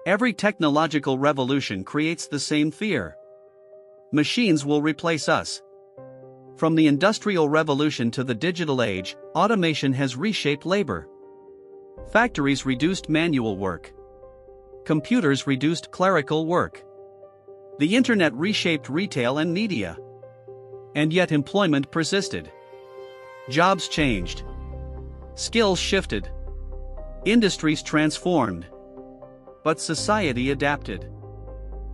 Every technological revolution creates the same fear. Machines will replace us. From the Industrial Revolution to the digital age, automation has reshaped labor. Factories reduced manual work. Computers reduced clerical work. The internet reshaped retail and media. And yet employment persisted. Jobs changed. Skills shifted. Industries transformed. But society adapted.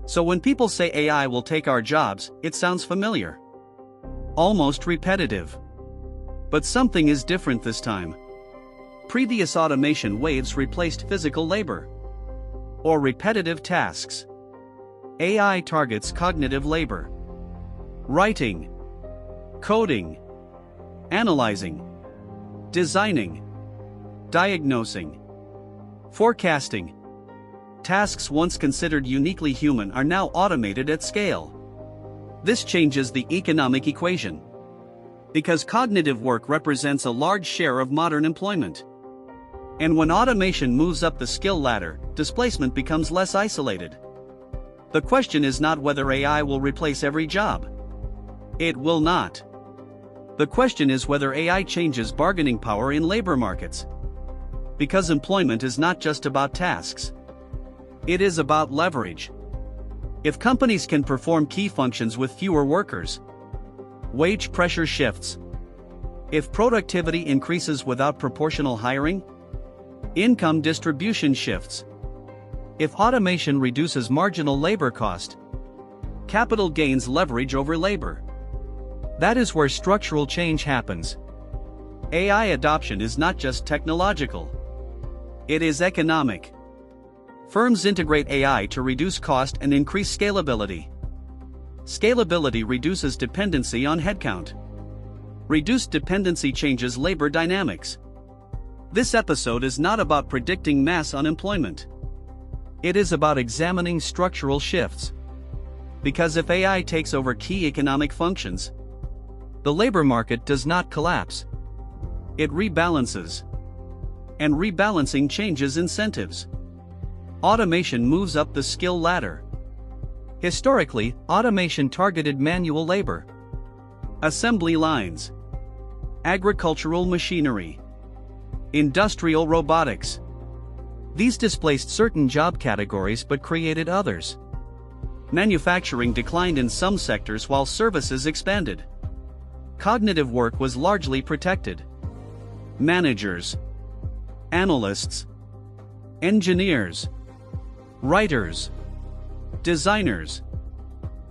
So when people say AI will take our jobs, it sounds familiar. Almost repetitive. But something is different this time. Previous automation waves replaced physical labor or repetitive tasks. AI targets cognitive labor. Writing, coding, analyzing, designing, diagnosing, forecasting. Tasks once considered uniquely human are now automated at scale. This changes the economic equation. Because cognitive work represents a large share of modern employment. And when automation moves up the skill ladder, displacement becomes less isolated. The question is not whether AI will replace every job. It will not. The question is whether AI changes bargaining power in labor markets. Because employment is not just about tasks. It is about leverage. If companies can perform key functions with fewer workers, wage pressure shifts. If productivity increases without proportional hiring, income distribution shifts. If automation reduces marginal labor cost, capital gains leverage over labor. That is where structural change happens. AI adoption is not just technological. It is economic. Firms integrate AI to reduce cost and increase scalability. Scalability reduces dependency on headcount. Reduced dependency changes labor dynamics. This episode is not about predicting mass unemployment. It is about examining structural shifts. Because if AI takes over key economic functions, the labor market does not collapse. It rebalances. And rebalancing changes incentives. Automation moves up the skill ladder. Historically, automation targeted manual labor, assembly lines, agricultural machinery, industrial robotics. These displaced certain job categories but created others. Manufacturing declined in some sectors while services expanded. Cognitive work was largely protected. Managers, analysts, engineers, writers, designers.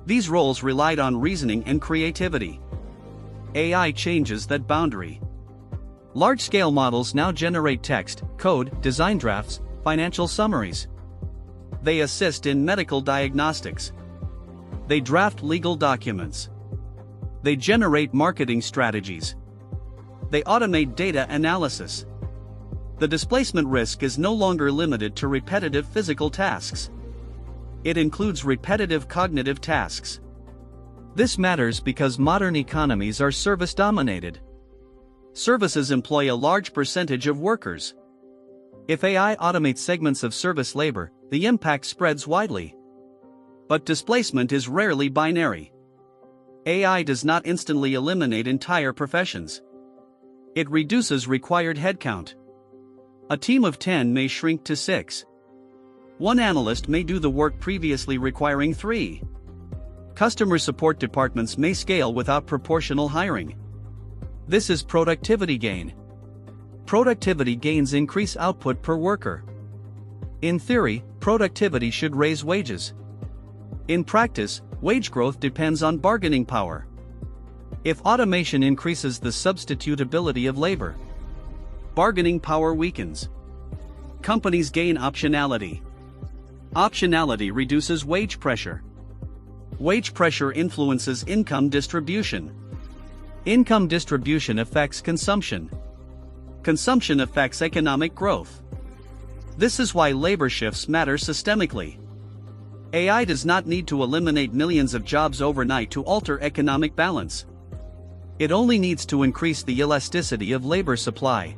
These roles relied on reasoning and creativity. AI changes that boundary. Large-scale models now generate text, code, design drafts, financial summaries. They assist in medical diagnostics. They draft legal documents. They generate marketing strategies. They automate data analysis. The displacement risk is no longer limited to repetitive physical tasks. It includes repetitive cognitive tasks. This matters because modern economies are service-dominated. Services employ a large percentage of workers. If AI automates segments of service labor, the impact spreads widely. But displacement is rarely binary. AI does not instantly eliminate entire professions. It reduces required headcount. A team of 10 may shrink to 6. One analyst may do the work previously requiring 3. Customer support departments may scale without proportional hiring. This is productivity gain. Productivity gains increase output per worker. In theory, productivity should raise wages. In practice, wage growth depends on bargaining power. If automation increases the substitutability of labor, bargaining power weakens. Companies gain optionality. Optionality reduces wage pressure. Wage pressure influences income distribution. Income distribution affects consumption. Consumption affects economic growth. This is why labor shifts matter systemically. AI does not need to eliminate millions of jobs overnight to alter economic balance. It only needs to increase the elasticity of labor supply.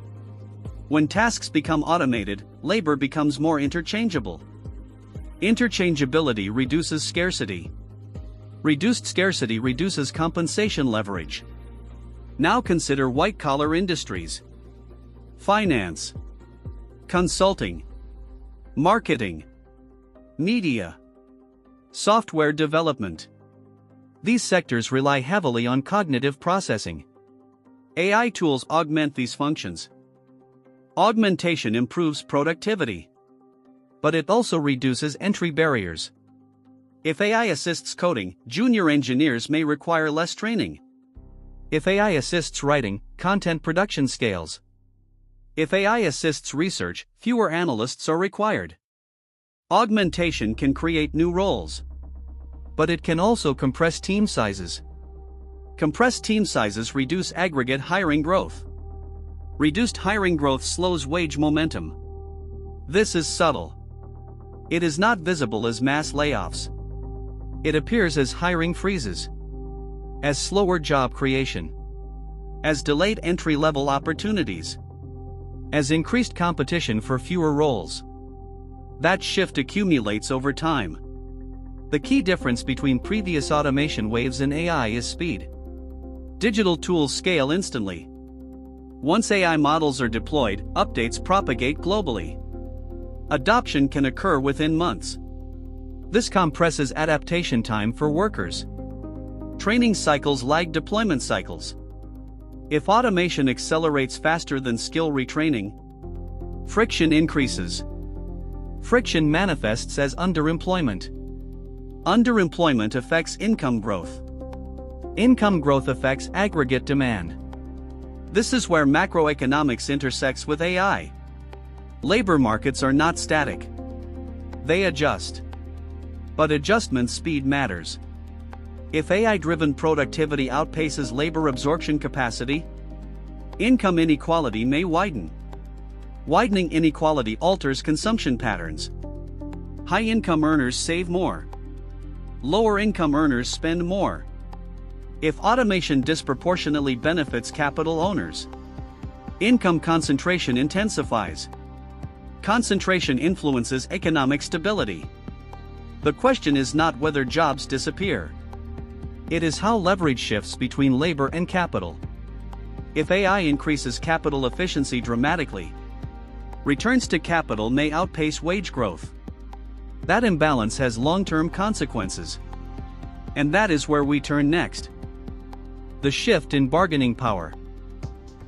When tasks become automated, labor becomes more interchangeable. Interchangeability reduces scarcity. Reduced scarcity reduces compensation leverage. Now consider white-collar industries. Finance, consulting, marketing, media, software development. These sectors rely heavily on cognitive processing. AI tools augment these functions. Augmentation improves productivity, but it also reduces entry barriers. If AI assists coding, junior engineers may require less training. If AI assists writing, content production scales. If AI assists research, fewer analysts are required. Augmentation can create new roles, but it can also compress team sizes. Compressed team sizes reduce aggregate hiring growth. Reduced hiring growth slows wage momentum. This is subtle. It is not visible as mass layoffs. It appears as hiring freezes, as slower job creation, as delayed entry-level opportunities, as increased competition for fewer roles. That shift accumulates over time. The key difference between previous automation waves and AI is speed. Digital tools scale instantly. Once AI models are deployed, updates propagate globally. Adoption can occur within months. This compresses adaptation time for workers. Training cycles lag deployment cycles. If automation accelerates faster than skill retraining, friction increases. Friction manifests as underemployment. Underemployment affects income growth. Income growth affects aggregate demand. This is where macroeconomics intersects with AI. Labor markets are not static. They adjust. But adjustment speed matters. If AI-driven productivity outpaces labor absorption capacity, income inequality may widen. Widening inequality alters consumption patterns. High-income earners save more. Lower-income earners spend more. If automation disproportionately benefits capital owners, income concentration intensifies. Concentration influences economic stability. The question is not whether jobs disappear. It is how leverage shifts between labor and capital. If AI increases capital efficiency dramatically, returns to capital may outpace wage growth. That imbalance has long-term consequences. And that is where we turn next. The shift in bargaining power.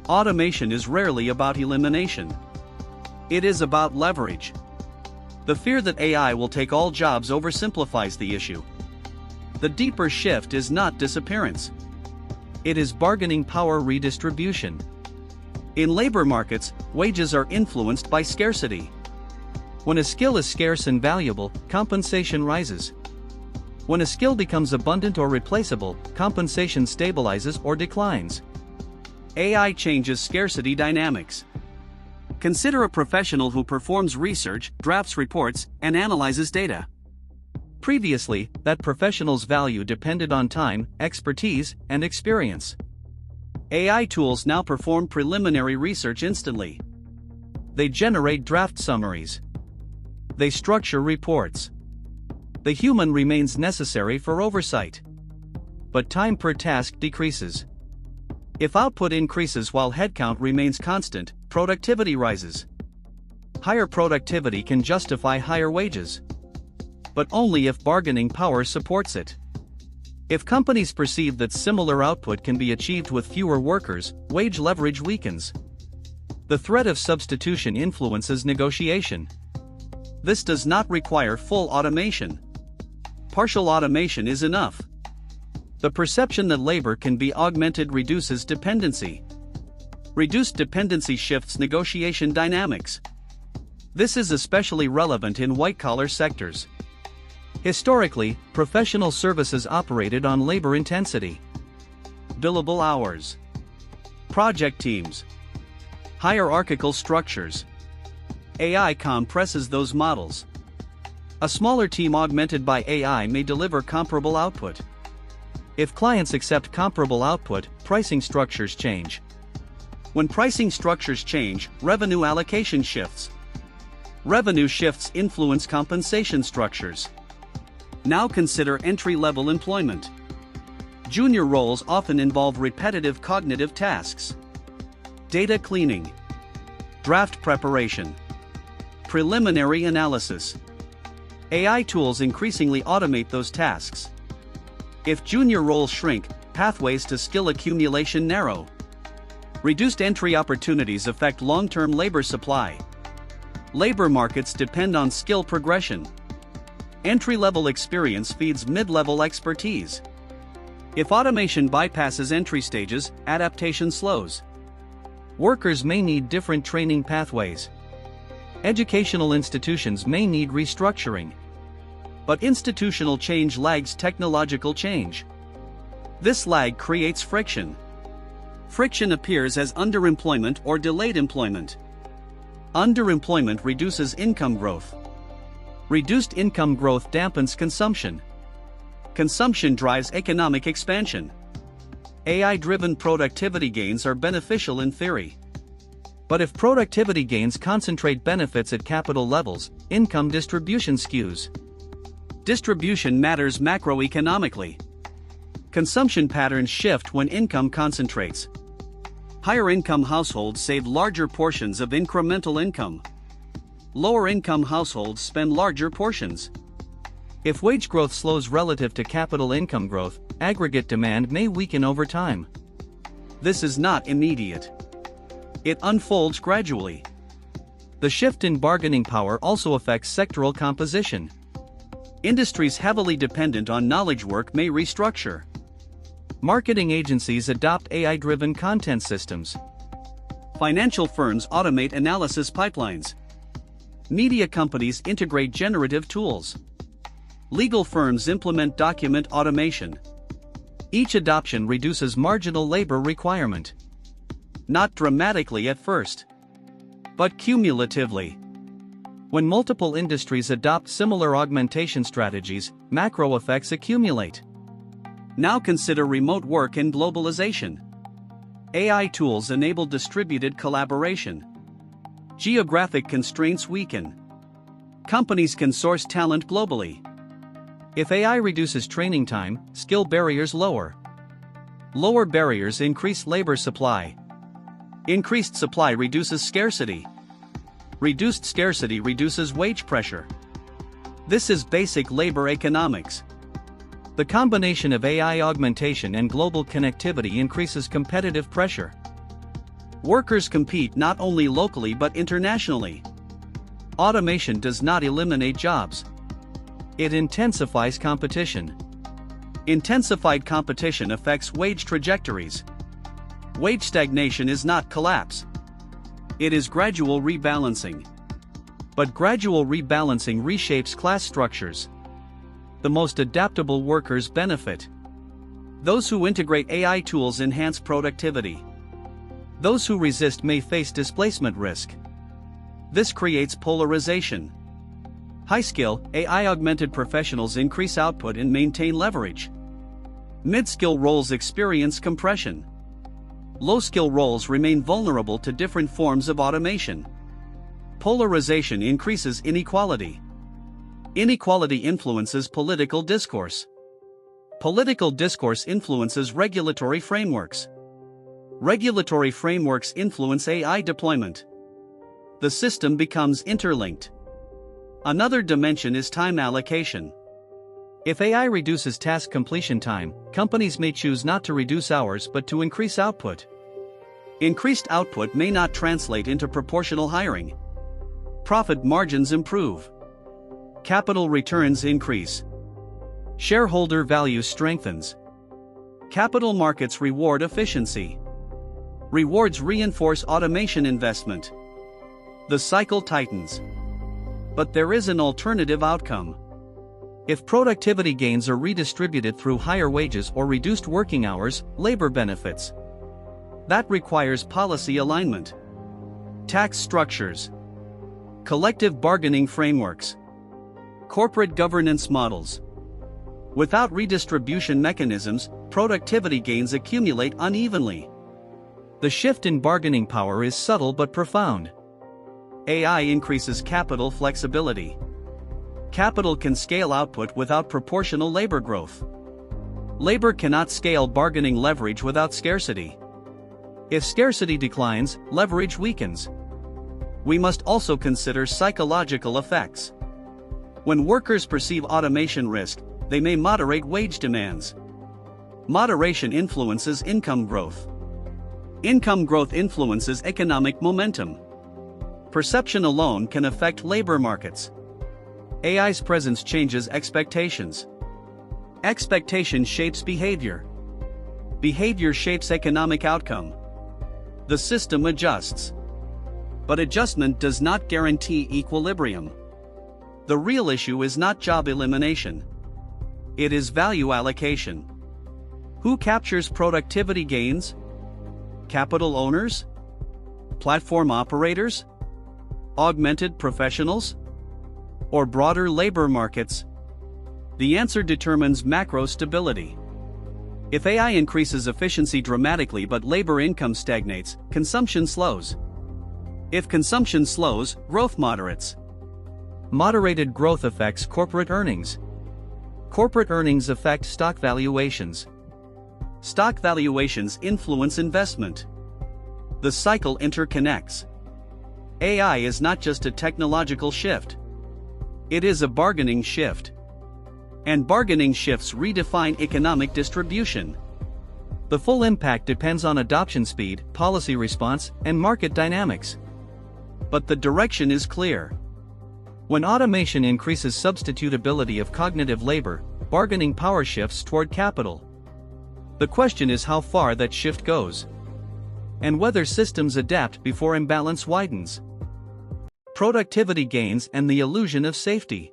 Automation is rarely about elimination. It is about leverage. The fear that AI will take all jobs oversimplifies the issue. The deeper shift is not disappearance. It is bargaining power redistribution. In labor markets, wages are influenced by scarcity. When a skill is scarce and valuable, compensation rises. When a skill becomes abundant or replaceable, compensation stabilizes or declines. AI changes scarcity dynamics. Consider a professional who performs research, drafts reports, and analyzes data. Previously, that professional's value depended on time, expertise, and experience. AI tools now perform preliminary research instantly. They generate draft summaries. They structure reports. The human remains necessary for oversight. But time per task decreases. If output increases while headcount remains constant, productivity rises. Higher productivity can justify higher wages. But only if bargaining power supports it. If companies perceive that similar output can be achieved with fewer workers, wage leverage weakens. The threat of substitution influences negotiation. This does not require full automation. Partial automation is enough. The perception that labor can be augmented reduces dependency. Reduced dependency shifts negotiation dynamics. This is especially relevant in white-collar sectors. Historically, professional services operated on labor intensity. Billable hours. Project teams. Hierarchical structures. AI compresses those models. A smaller team augmented by AI may deliver comparable output. If clients accept comparable output, pricing structures change. When pricing structures change, revenue allocation shifts. Revenue shifts influence compensation structures. Now consider entry-level employment. Junior roles often involve repetitive cognitive tasks. Data cleaning, draft preparation, preliminary analysis. AI tools increasingly automate those tasks. If junior roles shrink, pathways to skill accumulation narrow. Reduced entry opportunities affect long-term labor supply. Labor markets depend on skill progression. Entry-level experience feeds mid-level expertise. If automation bypasses entry stages, adaptation slows. Workers may need different training pathways. Educational institutions may need restructuring. But institutional change lags technological change. This lag creates friction. Friction appears as underemployment or delayed employment. Underemployment reduces income growth. Reduced income growth dampens consumption. Consumption drives economic expansion. AI-driven productivity gains are beneficial in theory. But if productivity gains concentrate benefits at capital levels, income distribution skews. Distribution matters macroeconomically. Consumption patterns shift when income concentrates. Higher-income households save larger portions of incremental income. Lower-income households spend larger portions. If wage growth slows relative to capital income growth, aggregate demand may weaken over time. This is not immediate. It unfolds gradually. The shift in bargaining power also affects sectoral composition. Industries heavily dependent on knowledge work may restructure. Marketing agencies adopt AI-driven content systems. Financial firms automate analysis pipelines. Media companies integrate generative tools. Legal firms implement document automation. Each adoption reduces marginal labor requirement. Not dramatically at first, but cumulatively. When multiple industries adopt similar augmentation strategies, macro effects accumulate. Now consider remote work and globalization. AI tools enable distributed collaboration. Geographic constraints weaken. Companies can source talent globally. If AI reduces training time, skill barriers lower. Lower barriers increase labor supply. Increased supply reduces scarcity. Reduced scarcity reduces wage pressure. This is basic labor economics. The combination of AI augmentation and global connectivity increases competitive pressure. Workers compete not only locally but internationally. Automation does not eliminate jobs. It intensifies competition. Intensified competition affects wage trajectories. Wage stagnation is not collapse. It is gradual rebalancing. But gradual rebalancing reshapes class structures. The most adaptable workers benefit. Those who integrate AI tools enhance productivity. Those who resist may face displacement risk. This creates polarization. High-skill, AI-augmented professionals increase output and maintain leverage. Mid-skill roles experience compression. Low-skill roles remain vulnerable to different forms of automation. Polarization increases inequality. Inequality influences political discourse. Political discourse influences regulatory frameworks. Regulatory frameworks influence AI deployment. The system becomes interlinked. Another dimension is time allocation. If AI reduces task completion time, companies may choose not to reduce hours but to increase output. Increased output may not translate into proportional hiring. Profit margins improve. Capital returns increase. Shareholder value strengthens. Capital markets reward efficiency. Rewards reinforce automation investment. The cycle tightens. But there is an alternative outcome. If productivity gains are redistributed through higher wages or reduced working hours, labor benefits. That requires policy alignment. Tax structures. Collective bargaining frameworks. Corporate governance models. Without redistribution mechanisms, productivity gains accumulate unevenly. The shift in bargaining power is subtle but profound. AI increases capital flexibility. Capital can scale output without proportional labor growth. Labor cannot scale bargaining leverage without scarcity. If scarcity declines, leverage weakens. We must also consider psychological effects. When workers perceive automation risk, they may moderate wage demands. Moderation influences income growth. Income growth influences economic momentum. Perception alone can affect labor markets. AI's presence changes expectations. Expectation shapes behavior. Behavior shapes economic outcome. The system adjusts. But adjustment does not guarantee equilibrium. The real issue is not job elimination. It is value allocation. Who captures productivity gains? Capital owners? Platform operators? Augmented professionals? Or broader labor markets? The answer determines macro stability. If AI increases efficiency dramatically but labor income stagnates, consumption slows. If consumption slows, growth moderates. Moderated growth affects corporate earnings. Corporate earnings affect stock valuations. Stock valuations influence investment. The cycle interconnects. AI is not just a technological shift. It is a bargaining shift. And bargaining shifts redefine economic distribution. The full impact depends on adoption speed, policy response, and market dynamics. But the direction is clear. When automation increases substitutability of cognitive labor, bargaining power shifts toward capital. The question is how far that shift goes, and whether systems adapt before imbalance widens. Productivity gains and the illusion of safety.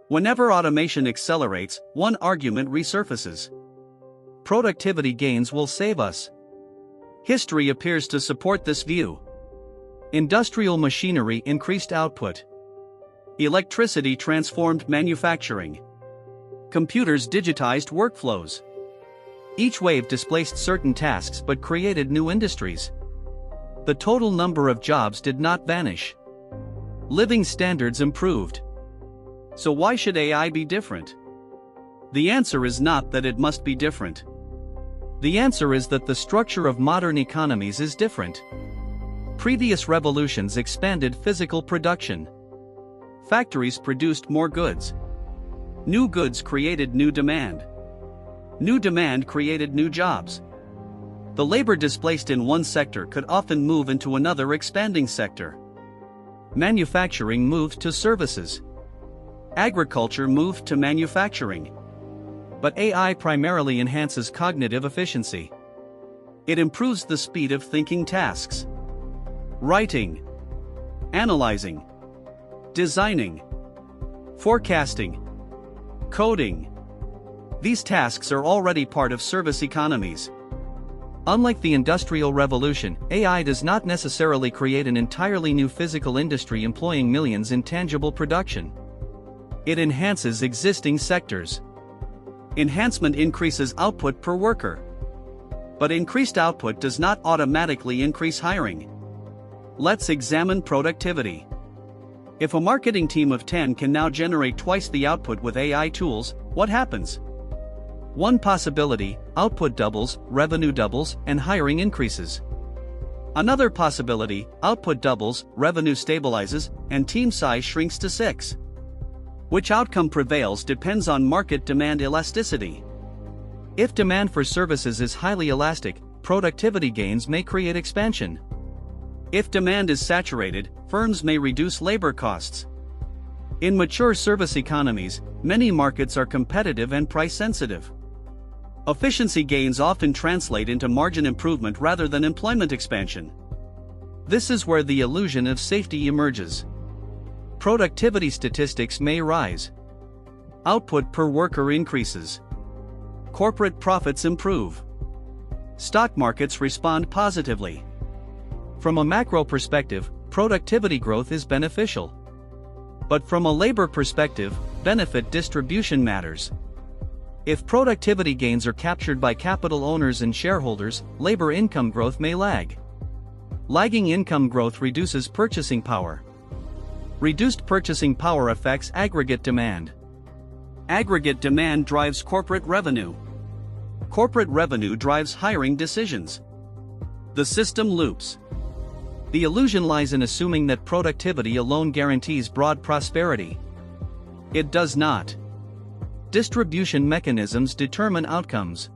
Whenever automation accelerates, one argument resurfaces. Productivity gains will save us. History appears to support this view. Industrial machinery increased output. Electricity transformed manufacturing. Computers digitized workflows. Each wave displaced certain tasks but created new industries. The total number of jobs did not vanish. Living standards improved. So why should AI be different? The answer is not that it must be different. The answer is that the structure of modern economies is different. Previous revolutions expanded physical production. Factories produced more goods. New goods created new demand. New demand created new jobs. The labor displaced in one sector could often move into another expanding sector. Manufacturing moved to services. Agriculture moved to manufacturing. But AI primarily enhances cognitive efficiency. It improves the speed of thinking tasks. Writing, analyzing, designing, forecasting, coding. These tasks are already part of service economies. Unlike the Industrial Revolution, AI does not necessarily create an entirely new physical industry employing millions in tangible production. It enhances existing sectors. Enhancement increases output per worker. But increased output does not automatically increase hiring. Let's examine productivity. If a marketing team of 10 can now generate twice the output with AI tools, what happens? One possibility: output doubles, revenue doubles, and hiring increases. Another possibility: output doubles, revenue stabilizes, and team size shrinks to 6. Which outcome prevails depends on market demand elasticity. If demand for services is highly elastic, productivity gains may create expansion. If demand is saturated, firms may reduce labor costs. In mature service economies, many markets are competitive and price-sensitive. Efficiency gains often translate into margin improvement rather than employment expansion. This is where the illusion of safety emerges. Productivity statistics may rise. Output per worker increases. Corporate profits improve. Stock markets respond positively. From a macro perspective, productivity growth is beneficial. But from a labor perspective, benefit distribution matters. If productivity gains are captured by capital owners and shareholders, labor income growth may lag. Lagging income growth reduces purchasing power. Reduced purchasing power affects aggregate demand. Aggregate demand drives corporate revenue. Corporate revenue drives hiring decisions. The system loops. The illusion lies in assuming that productivity alone guarantees broad prosperity. It does not. Distribution mechanisms determine outcomes.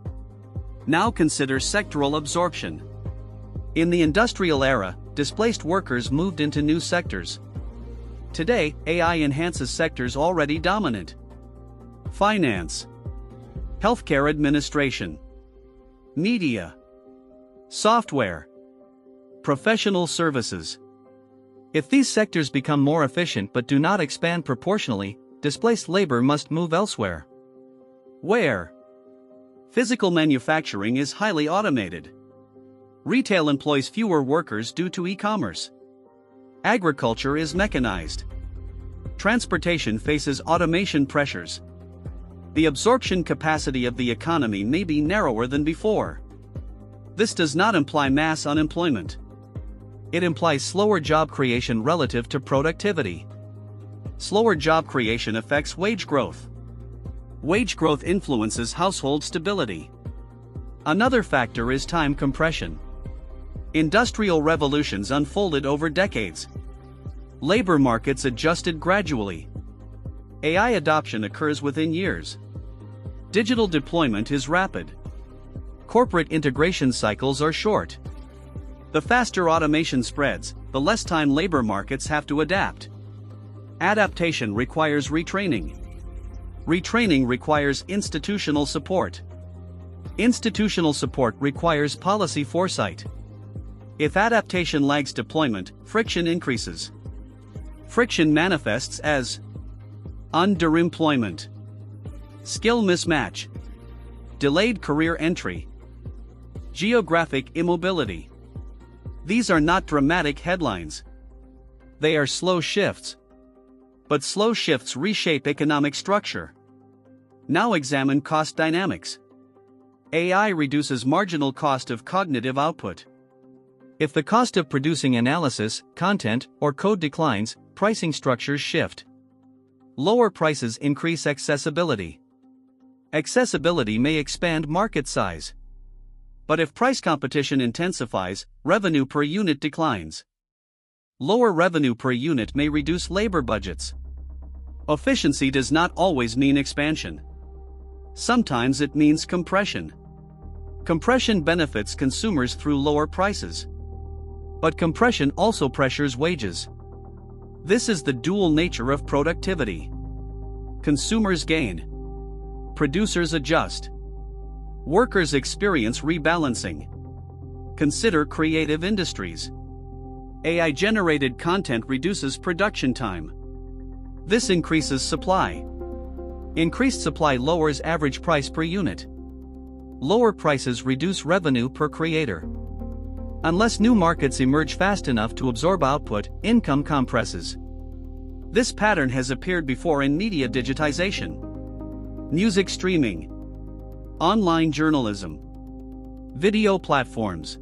Now consider sectoral absorption. In the industrial era, displaced workers moved into new sectors. Today, AI enhances sectors already dominant. Finance, healthcare administration, media, software, professional services. If these sectors become more efficient but do not expand proportionally, displaced labor must move elsewhere. Where? Physical manufacturing is highly automated. Retail employs fewer workers due to e-commerce. Agriculture is mechanized. Transportation faces automation pressures. The absorption capacity of the economy may be narrower than before. This does not imply mass unemployment. It implies slower job creation relative to productivity. Slower job creation affects wage growth. Wage growth influences household stability. Another factor is time compression. Industrial revolutions unfolded over decades. Labor markets adjusted gradually. AI adoption occurs within years. Digital deployment is rapid. Corporate integration cycles are short. The faster automation spreads, the less time labor markets have to adapt. Adaptation requires retraining. Retraining requires institutional support. Institutional support requires policy foresight. If adaptation lags deployment, friction increases. Friction manifests as underemployment, skill mismatch, delayed career entry, geographic immobility. These are not dramatic headlines. They are slow shifts. But slow shifts reshape economic structure. Now examine cost dynamics. AI reduces marginal cost of cognitive output. If the cost of producing analysis, content, or code declines, pricing structures shift. Lower prices increase accessibility. Accessibility may expand market size. But if price competition intensifies, revenue per unit declines. Lower revenue per unit may reduce labor budgets. Efficiency does not always mean expansion. Sometimes it means compression. Compression benefits consumers through lower prices. But compression also pressures wages. This is the dual nature of productivity. Consumers gain. Producers adjust. Workers experience rebalancing. Consider creative industries. AI-generated content reduces production time. This increases supply. Increased supply lowers average price per unit. Lower prices reduce revenue per creator. Unless new markets emerge fast enough to absorb output, income compresses. This pattern has appeared before in media digitization, music streaming, online journalism, video platforms.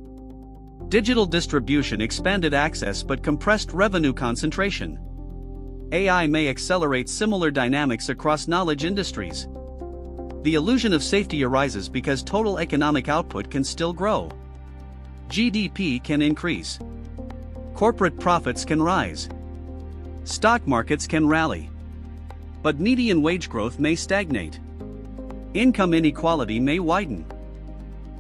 Digital distribution expanded access but compressed revenue concentration. AI may accelerate similar dynamics across knowledge industries. The illusion of safety arises because total economic output can still grow. GDP can increase. Corporate profits can rise. Stock markets can rally. But median wage growth may stagnate. Income inequality may widen.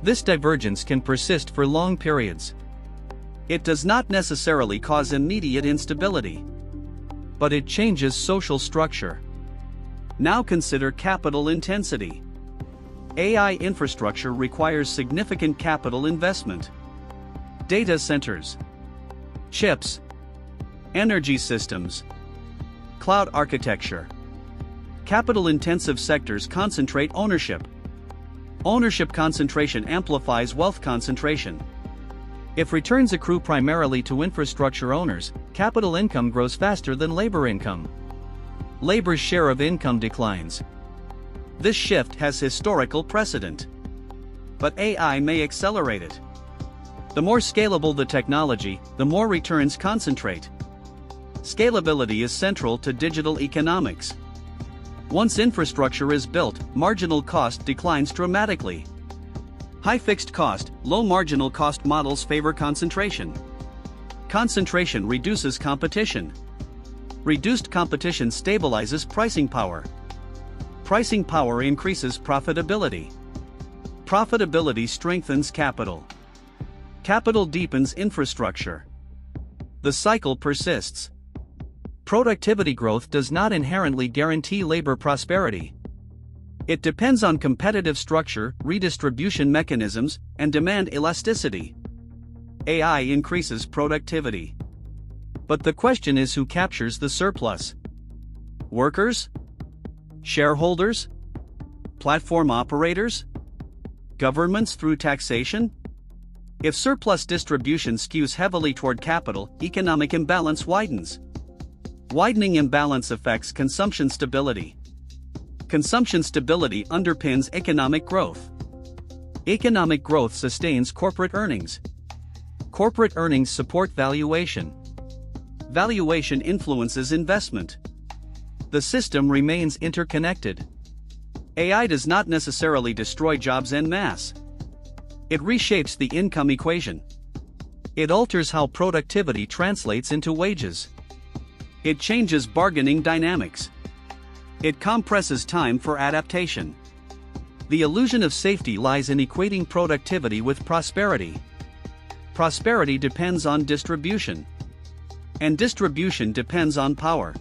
This divergence can persist for long periods. It does not necessarily cause immediate instability. But it changes social structure. Now consider capital intensity. AI infrastructure requires significant capital investment. Data centers, chips, energy systems, cloud architecture. Capital-intensive sectors concentrate ownership. Ownership concentration amplifies wealth concentration. If returns accrue primarily to infrastructure owners, capital income grows faster than labor income. Labor's share of income declines. This shift has historical precedent. But AI may accelerate it. The more scalable the technology, the more returns concentrate. Scalability is central to digital economics. Once infrastructure is built, marginal cost declines dramatically. High fixed cost, low marginal cost models favor concentration. Concentration reduces competition. Reduced competition stabilizes pricing power. Pricing power increases profitability. Profitability strengthens capital. Capital deepens infrastructure. The cycle persists. Productivity growth does not inherently guarantee labor prosperity. It depends on competitive structure, redistribution mechanisms, and demand elasticity. AI increases productivity. But the question is, who captures the surplus? Workers? Shareholders? Platform operators? Governments through taxation? If surplus distribution skews heavily toward capital, economic imbalance widens. Widening imbalance affects consumption stability. Consumption stability underpins economic growth. Economic growth sustains corporate earnings. Corporate earnings support valuation. Valuation influences investment. The system remains interconnected. AI does not necessarily destroy jobs en masse. It reshapes the income equation. It alters how productivity translates into wages. It changes bargaining dynamics. It compresses time for adaptation. The illusion of safety lies in equating productivity with prosperity. Prosperity depends on distribution. And distribution depends on power.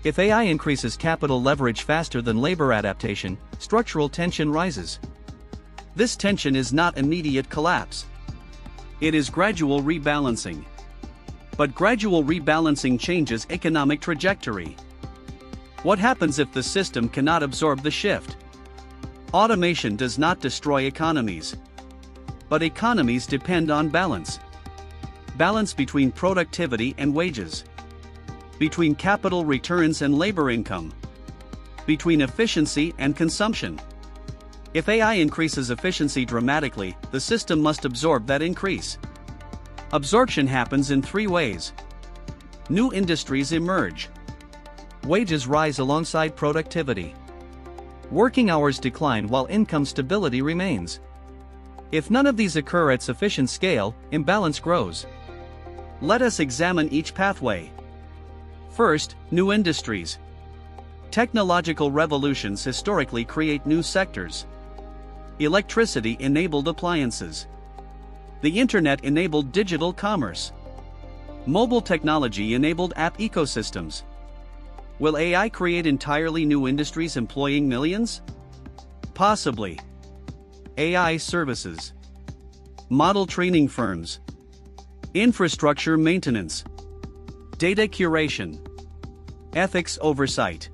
If AI increases capital leverage faster than labor adaptation, structural tension rises. This tension is not immediate collapse. It is gradual rebalancing. But gradual rebalancing changes economic trajectory. What happens if the system cannot absorb the shift? Automation does not destroy economies. But economies depend on balance. Balance between productivity and wages. Between capital returns and labor income. Between efficiency and consumption. If AI increases efficiency dramatically, the system must absorb that increase. Absorption happens in three ways. New industries emerge. Wages rise alongside productivity. Working hours decline while income stability remains. If none of these occur at sufficient scale, imbalance grows. Let us examine each pathway. First, new industries. Technological revolutions historically create new sectors. Electricity-enabled appliances. The Internet enabled digital commerce. Mobile technology enabled app ecosystems. Will AI create entirely new industries employing millions? Possibly. AI services. Model training firms. Infrastructure maintenance. Data curation. Ethics oversight.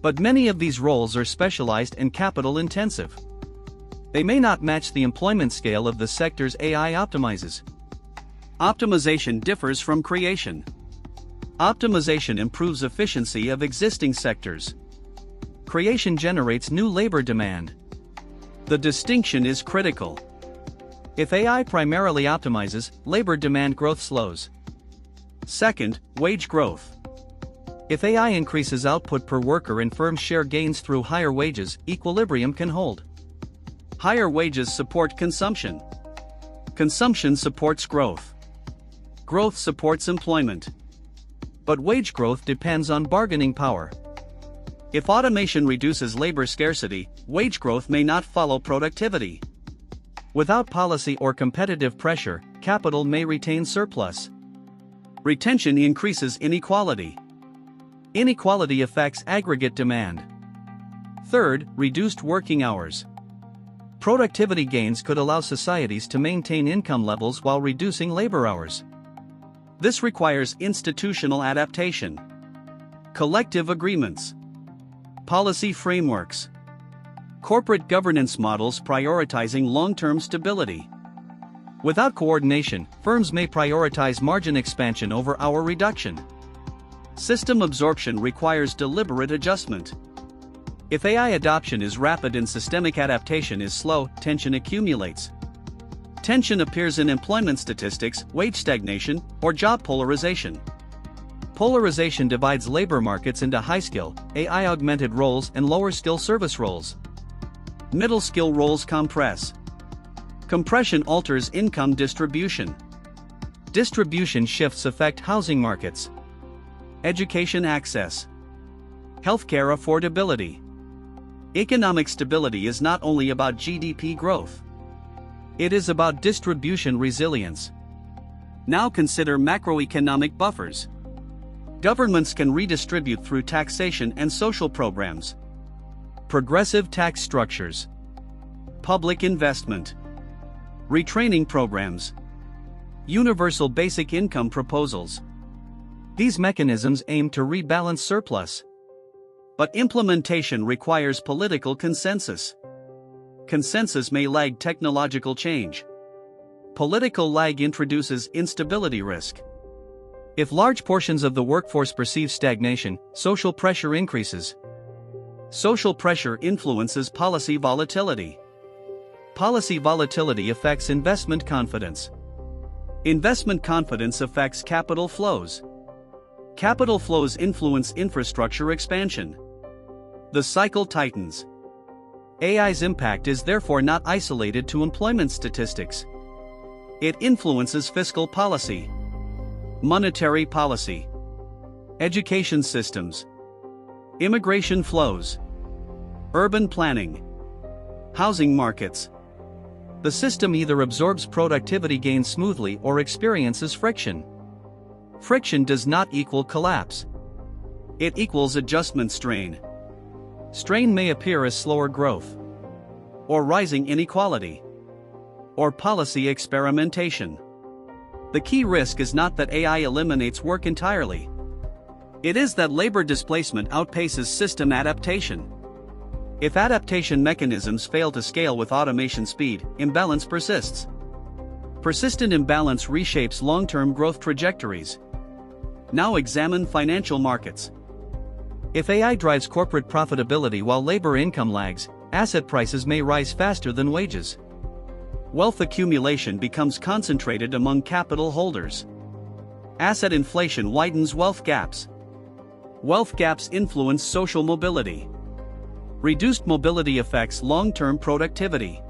But many of these roles are specialized and capital intensive. They may not match the employment scale of the sectors AI optimizes. Optimization differs from creation. Optimization improves efficiency of existing sectors. Creation generates new labor demand. The distinction is critical. If AI primarily optimizes, labor demand growth slows. Second, wage growth. If AI increases output per worker and firms share gains through higher wages, equilibrium can hold. Higher wages support consumption. Consumption supports growth. Growth supports employment. But wage growth depends on bargaining power. If automation reduces labor scarcity, wage growth may not follow productivity. Without policy or competitive pressure, capital may retain surplus. Retention increases inequality. Inequality affects aggregate demand. Third, reduced working hours. Productivity gains could allow societies to maintain income levels while reducing labor hours. This requires institutional adaptation. Collective agreements. Policy frameworks. Corporate governance models prioritizing long-term stability. Without coordination, firms may prioritize margin expansion over hour reduction. System absorption requires deliberate adjustment. If AI adoption is rapid and systemic adaptation is slow, tension accumulates. Tension appears in employment statistics, wage stagnation, or job polarization. Polarization divides labor markets into high-skill, AI-augmented roles and lower-skill service roles. Middle-skill roles compress. Compression alters income distribution. Distribution shifts affect housing markets. Education access. Healthcare affordability. Economic stability is not only about GDP growth. It is about distribution resilience. Now consider macroeconomic buffers. Governments can redistribute through taxation and social programs. Progressive tax structures. Public investment. Retraining programs. Universal basic income proposals. These mechanisms aim to rebalance surplus. But implementation requires political consensus. Consensus may lag technological change. Political lag introduces instability risk. If large portions of the workforce perceive stagnation, social pressure increases. Social pressure influences policy volatility. Policy volatility affects investment confidence. Investment confidence affects capital flows. Capital flows influence infrastructure expansion. The cycle tightens. AI's impact is therefore not isolated to employment statistics. It influences fiscal policy, monetary policy, education systems, immigration flows, urban planning, housing markets. The system either absorbs productivity gains smoothly or experiences friction. Friction does not equal collapse. It equals adjustment strain. Strain may appear as slower growth, or rising inequality, or policy experimentation. The key risk is not that AI eliminates work entirely. It is that labor displacement outpaces system adaptation. If adaptation mechanisms fail to scale with automation speed, imbalance persists. Persistent imbalance reshapes long-term growth trajectories. Now examine financial markets. If AI drives corporate profitability while labor income lags, asset prices may rise faster than wages. Wealth accumulation becomes concentrated among capital holders. Asset inflation widens wealth gaps. Wealth gaps influence social mobility. Reduced mobility affects long-term productivity.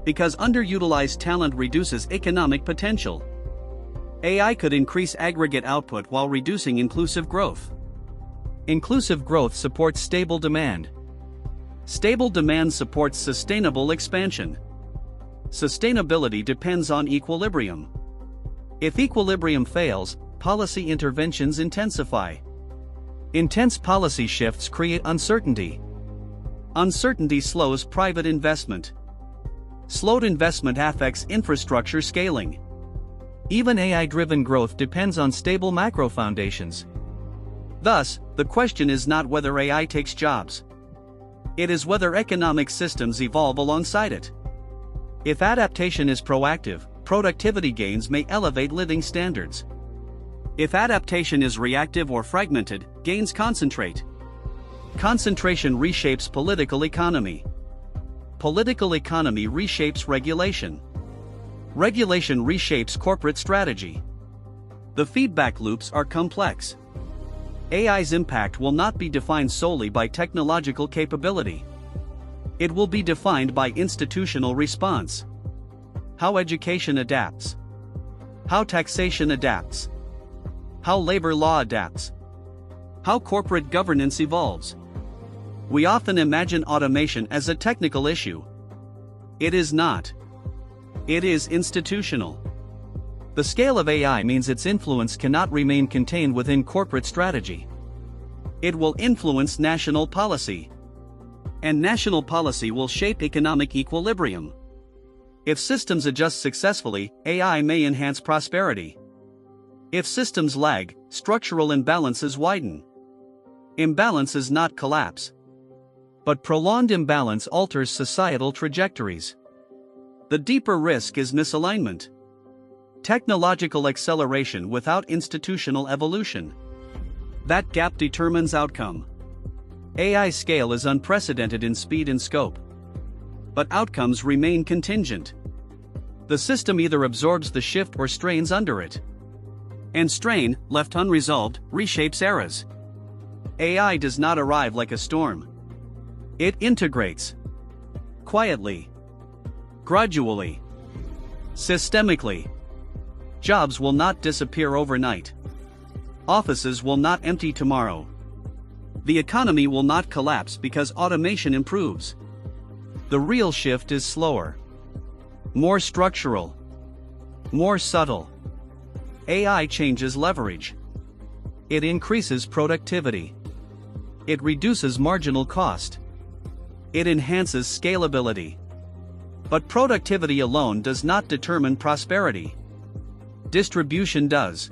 Because underutilized talent reduces economic potential. AI could increase aggregate output while reducing inclusive growth. Inclusive growth supports stable demand. Stable demand supports sustainable expansion. Sustainability depends on equilibrium. If equilibrium fails, policy interventions intensify. Intense policy shifts create uncertainty. Uncertainty slows private investment. Slowed investment affects infrastructure scaling. Even AI-driven growth depends on stable macro foundations. Thus, the question is not whether AI takes jobs. It is whether economic systems evolve alongside it. If adaptation is proactive, productivity gains may elevate living standards. If adaptation is reactive or fragmented, gains concentrate. Concentration reshapes political economy. Political economy reshapes regulation. Regulation reshapes corporate strategy. The feedback loops are complex. AI's impact will not be defined solely by technological capability. It will be defined by institutional response. How education adapts. How taxation adapts. How labor law adapts. How corporate governance evolves. We often imagine automation as a technical issue. It is not. It is institutional. The scale of AI means its influence cannot remain contained within corporate strategy. It will influence national policy. And national policy will shape economic equilibrium. If systems adjust successfully, AI may enhance prosperity. If systems lag, structural imbalances widen. Imbalance is not collapse. But prolonged imbalance alters societal trajectories. The deeper risk is misalignment. Technological acceleration without institutional evolution. That gap determines outcome. AI scale is unprecedented in speed and scope. But outcomes remain contingent. The system either absorbs the shift or strains under it. And strain, left unresolved, reshapes eras. AI does not arrive like a storm. It integrates. Quietly. Gradually. Systemically. Jobs will not disappear overnight. Offices will not empty tomorrow. The economy will not collapse because automation improves. The real shift is slower. More structural. More subtle. AI changes leverage. It increases productivity. It reduces marginal cost. It enhances scalability. But productivity alone does not determine prosperity. Distribution does.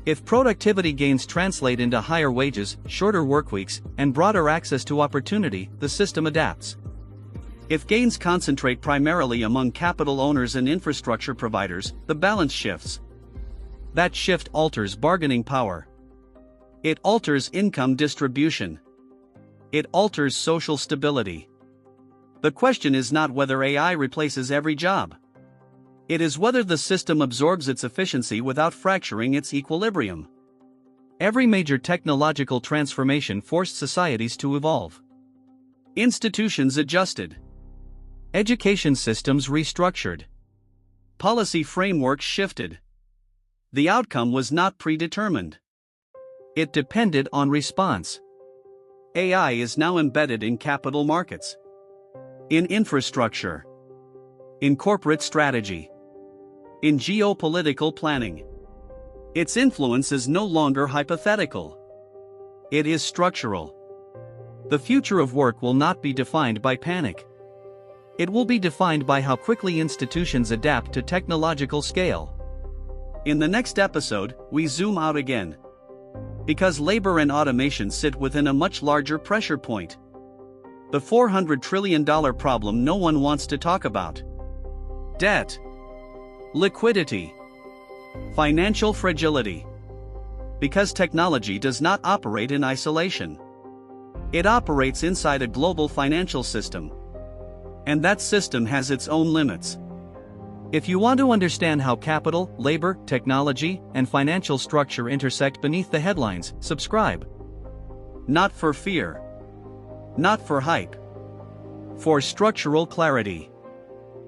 If productivity gains translate into higher wages, shorter workweeks, and broader access to opportunity, the system adapts. If gains concentrate primarily among capital owners and infrastructure providers, the balance shifts. That shift alters bargaining power. It alters income distribution. It alters social stability. The question is not whether AI replaces every job. It is whether the system absorbs its efficiency without fracturing its equilibrium. Every major technological transformation forced societies to evolve. Institutions adjusted. Education systems restructured. Policy frameworks shifted. The outcome was not predetermined. It depended on response. AI is now embedded in capital markets, in infrastructure, in corporate strategy, in geopolitical planning. Its influence is no longer hypothetical. It is structural. The future of work will not be defined by panic. It will be defined by how quickly institutions adapt to technological scale. In the next episode, we zoom out again. Because labor and automation sit within a much larger pressure point. The $400 trillion problem no one wants to talk about. Debt. Liquidity. Financial fragility. Because technology does not operate in isolation. It operates inside a global financial system. And that system has its own limits. If you want to understand how capital, labor, technology, and financial structure intersect beneath the headlines, subscribe. Not for fear. Not for hype. For structural clarity.